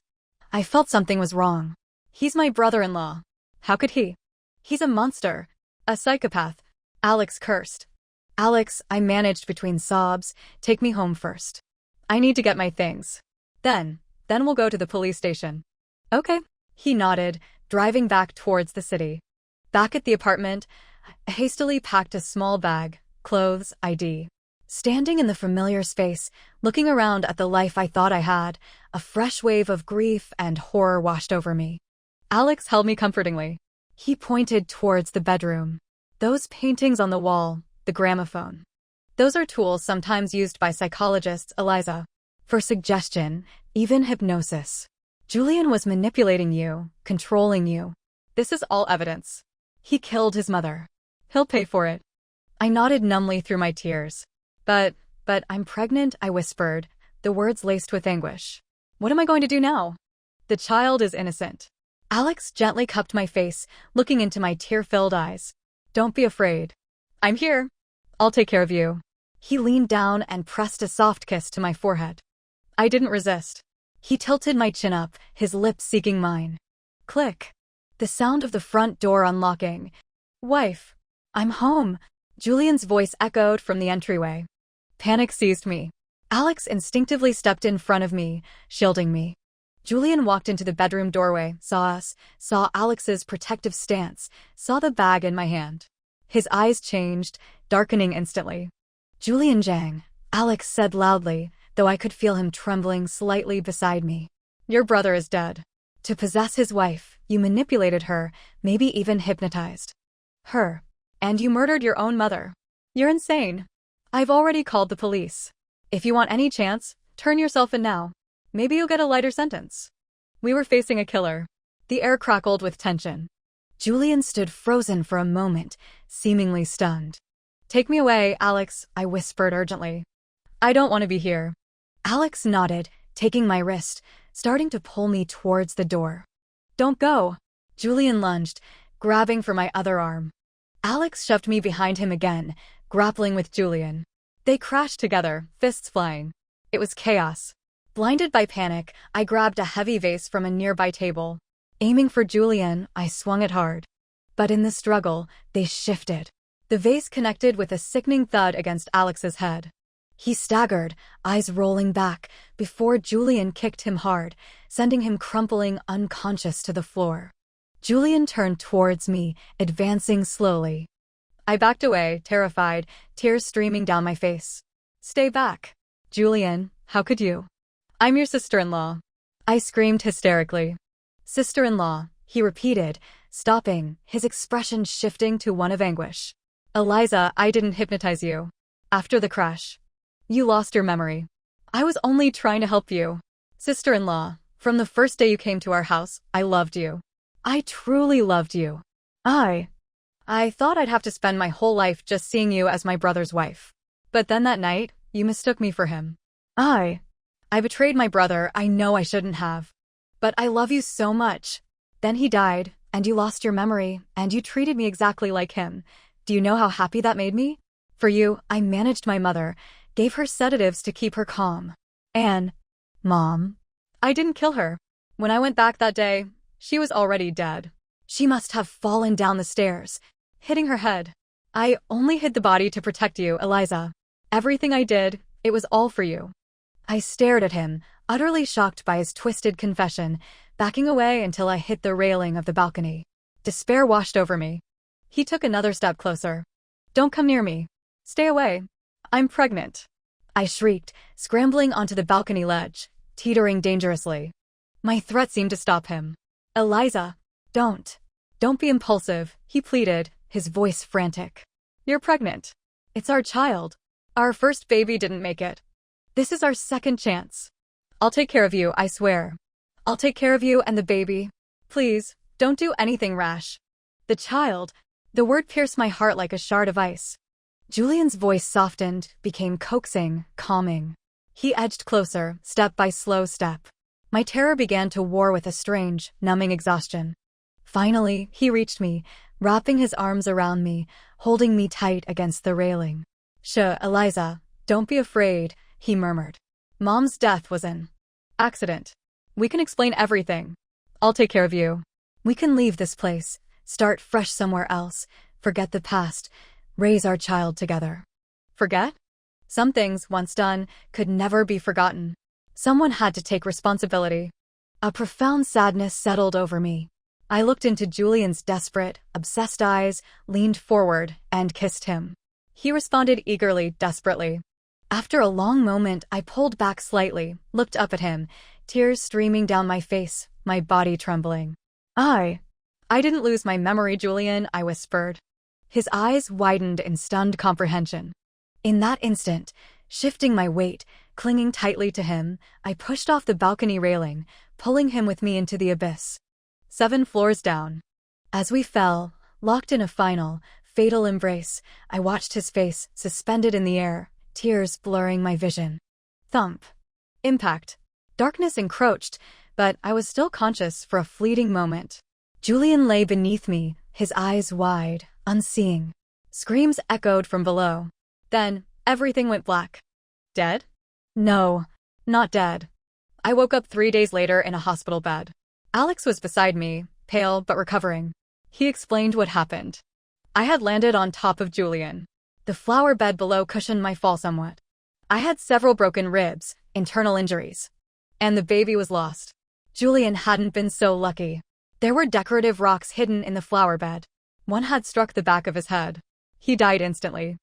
A: I felt something was wrong. He's my brother-in-law. How could he? He's a monster. A psychopath. Alex cursed. Alex, I managed between sobs. Take me home first. I need to get my things. Then we'll go to the police station. Okay. He nodded, driving back towards the city. Back at the apartment, I hastily packed a small bag, clothes, ID. Standing in the familiar space, looking around at the life I thought I had, a fresh wave of grief and horror washed over me. Alex held me comfortingly. He pointed towards the bedroom. Those paintings on the wall, the gramophone. Those are tools sometimes used by psychologists, Eliza. For suggestion, even hypnosis. Julian was manipulating you, controlling you. This is all evidence. He killed his mother. He'll pay for it. I nodded numbly through my tears. But I'm pregnant, I whispered, the words laced with anguish. What am I going to do now? The child is innocent. Alex gently cupped my face, looking into my tear-filled eyes. Don't be afraid. I'm here. I'll take care of you. He leaned down and pressed a soft kiss to my forehead. I didn't resist. He tilted my chin up, his lips seeking mine. Click. The sound of the front door unlocking. Wife, I'm home. Julian's voice echoed from the entryway. Panic seized me. Alex instinctively stepped in front of me, shielding me. Julian walked into the bedroom doorway, saw us, saw Alex's protective stance, saw the bag in my hand. His eyes changed, darkening instantly. Julian Jang, Alex said loudly, though I could feel him trembling slightly beside me. Your brother is dead. To possess his wife, you manipulated her, maybe even hypnotized her. And you murdered your own mother. You're insane. I've already called the police. If you want any chance, turn yourself in now. Maybe you'll get a lighter sentence. We were facing a killer. The air crackled with tension. Julian stood frozen for a moment, seemingly stunned. Take me away, Alex, I whispered urgently. I don't want to be here. Alex nodded, taking my wrist, starting to pull me towards the door. Don't go. Julian lunged, grabbing for my other arm. Alex shoved me behind him again, grappling with Julian. They crashed together, fists flying. It was chaos. Blinded by panic, I grabbed a heavy vase from a nearby table. Aiming for Julian, I swung it hard. But in the struggle, they shifted. The vase connected with a sickening thud against Alex's head. He staggered, eyes rolling back, before Julian kicked him hard, sending him crumpling unconscious to the floor. Julian turned towards me, advancing slowly. I backed away, terrified, tears streaming down my face. Stay back. Julian, how could you? I'm your sister-in-law. I screamed hysterically. Sister-in-law, he repeated, stopping, his expression shifting to one of anguish. Eliza, I didn't hypnotize you. After the crash, you lost your memory. I was only trying to help you. Sister-in-law, from the first day you came to our house, I loved you. I truly loved you. I thought I'd have to spend my whole life just seeing you as my brother's wife. But then that night, you mistook me for him. I betrayed my brother, I know I shouldn't have. But I love you so much. Then he died, and you lost your memory, and you treated me exactly like him. Do you know how happy that made me? For you, I managed my mother, gave her sedatives to keep her calm. And, Mom, I didn't kill her. When I went back that day, she was already dead. She must have fallen down the stairs, hitting her head. I only hid the body to protect you, Eliza. Everything I did, it was all for you. I stared at him, utterly shocked by his twisted confession, backing away until I hit the railing of the balcony. Despair washed over me. He took another step closer. Don't come near me. Stay away. I'm pregnant. I shrieked, scrambling onto the balcony ledge, teetering dangerously. My threat seemed to stop him. Eliza, don't be impulsive, he pleaded, his voice frantic. You're pregnant. It's our child. Our first baby didn't make it. This is our second chance. I'll take care of you, I swear. I'll take care of you and the baby. Please, don't do anything rash. The child. The word pierced my heart like a shard of ice. Julian's voice softened, became coaxing, calming. He edged closer, step by slow step. My terror began to war with a strange, numbing exhaustion. Finally, he reached me, wrapping his arms around me, holding me tight against the railing. Eliza, don't be afraid, he murmured. Mom's death was an accident. We can explain everything. I'll take care of you. We can leave this place, start fresh somewhere else, forget the past, raise our child together. Forget? Some things, once done, could never be forgotten. Someone had to take responsibility. A profound sadness settled over me. I looked into Julian's desperate, obsessed eyes, leaned forward, and kissed him. He responded eagerly, desperately. After a long moment, I pulled back slightly, looked up at him, tears streaming down my face, my body trembling. I didn't lose my memory, Julian, I whispered. His eyes widened in stunned comprehension. In that instant, shifting my weight, clinging tightly to him, I pushed off the balcony railing, pulling him with me into the abyss. 7 floors down. As we fell, locked in a final, fatal embrace, I watched his face, suspended in the air, tears blurring my vision. Thump. Impact. Darkness encroached, but I was still conscious for a fleeting moment. Julian lay beneath me, his eyes wide, unseeing. Screams echoed from below. Then, Everything went black. Dead? No, not dead. I woke up 3 days later in a hospital bed. Alex was beside me, pale but recovering. He explained what happened. I had landed on top of Julian. The flower bed below cushioned my fall somewhat. I had several broken ribs, internal injuries. And the baby was lost. Julian hadn't been so lucky. There were decorative rocks hidden in the flower bed. One had struck the back of his head. He died instantly.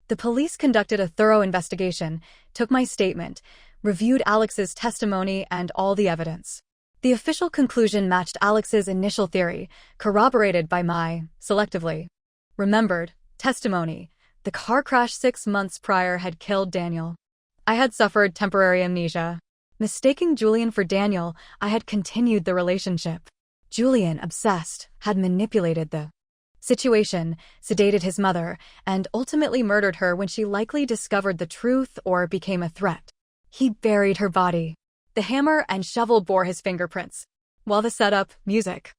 A: The police conducted a thorough investigation, took my statement, reviewed Alex's testimony and all the evidence. The official conclusion matched Alex's initial theory, corroborated by my, selectively, remembered, testimony. The car crash 6 months prior had killed Daniel. I had suffered temporary amnesia. Mistaking Julian for Daniel, I had continued the relationship. Julian, obsessed, had manipulated the situation, sedated his mother, and ultimately murdered her when she likely discovered the truth or became a threat. He buried her body. The hammer and shovel bore his fingerprints, while the setup, music,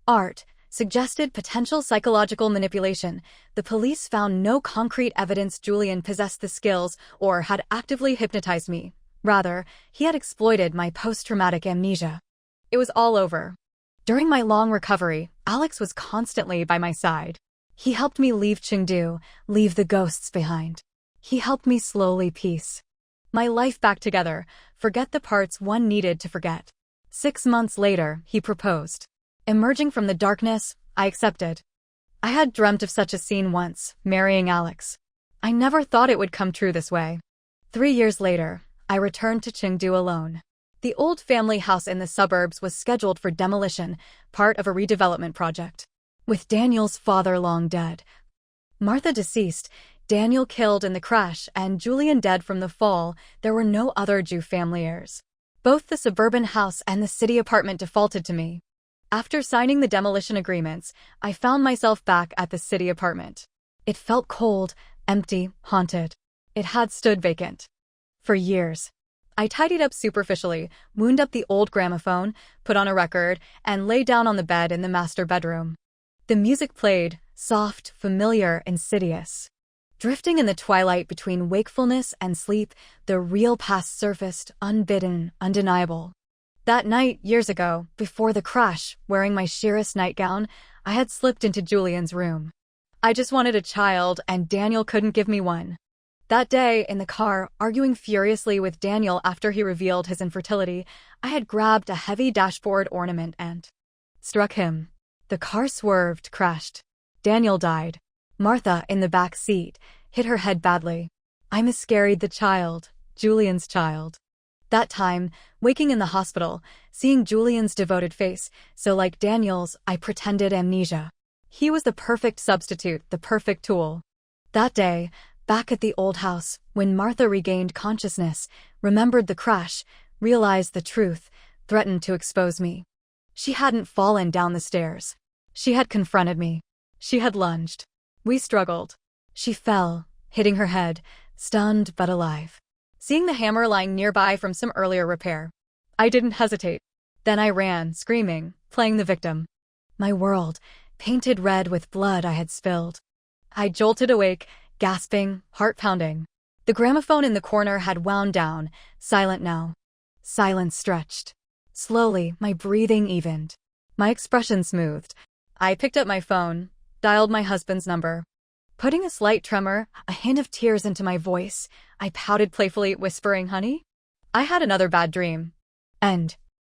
A: art, suggested potential psychological manipulation. The police found no concrete evidence Julian possessed the skills or had actively hypnotized me. Rather, he had exploited my post-traumatic amnesia. It was all over. During my long recovery, Alex was constantly by my side. He helped me leave Chengdu, leave the ghosts behind. He helped me slowly piece my life back together, forget the parts one needed to forget. 6 months later, he proposed. Emerging from the darkness, I accepted. I had dreamt of such a scene once, marrying Alex. I never thought it would come true this way. 3 years later, I returned to Chengdu alone. The old family house in the suburbs was scheduled for demolition, part of a redevelopment project. With Daniel's father long dead, Martha deceased, Daniel killed in the crash, and Julian dead from the fall, there were no other Jew family heirs. Both the suburban house and the city apartment defaulted to me. After signing the demolition agreements, I found myself back at the city apartment. It felt cold, empty, haunted. It had stood vacant for years. I tidied up superficially, wound up the old gramophone, put on a record, and lay down on the bed in the master bedroom. The music played, soft, familiar, insidious. Drifting in the twilight between wakefulness and sleep, the real past surfaced, unbidden, undeniable. That night, years ago, before the crash, wearing my sheerest nightgown, I had slipped into Julian's room. I just wanted a child, and Daniel couldn't give me one. That day, in the car, arguing furiously with Daniel after he revealed his infertility, I had grabbed a heavy dashboard ornament and struck him. The car swerved, crashed. Daniel died. Martha, in the back seat, hit her head badly. I miscarried the child, Julian's child. That time, waking in the hospital, seeing Julian's devoted face, so like Daniel's, I pretended amnesia. He was the perfect substitute, the perfect tool. That day, back at the old house, when Martha regained consciousness, remembered the crash, realized the truth, threatened to expose me. She hadn't fallen down the stairs. She had confronted me. She had lunged. We struggled. She fell, hitting her head, stunned but alive. Seeing the hammer lying nearby from some earlier repair, I didn't hesitate. Then I ran, screaming, playing the victim. My world, painted red with blood I had spilled. I jolted awake, gasping, heart pounding. The gramophone in the corner had wound down, silent now. Silence stretched. Slowly, my breathing evened. My expression smoothed. I picked up my phone, dialed my husband's number. Putting a slight tremor, a hint of tears into my voice, I pouted playfully, whispering, "Honey, I had another bad dream." And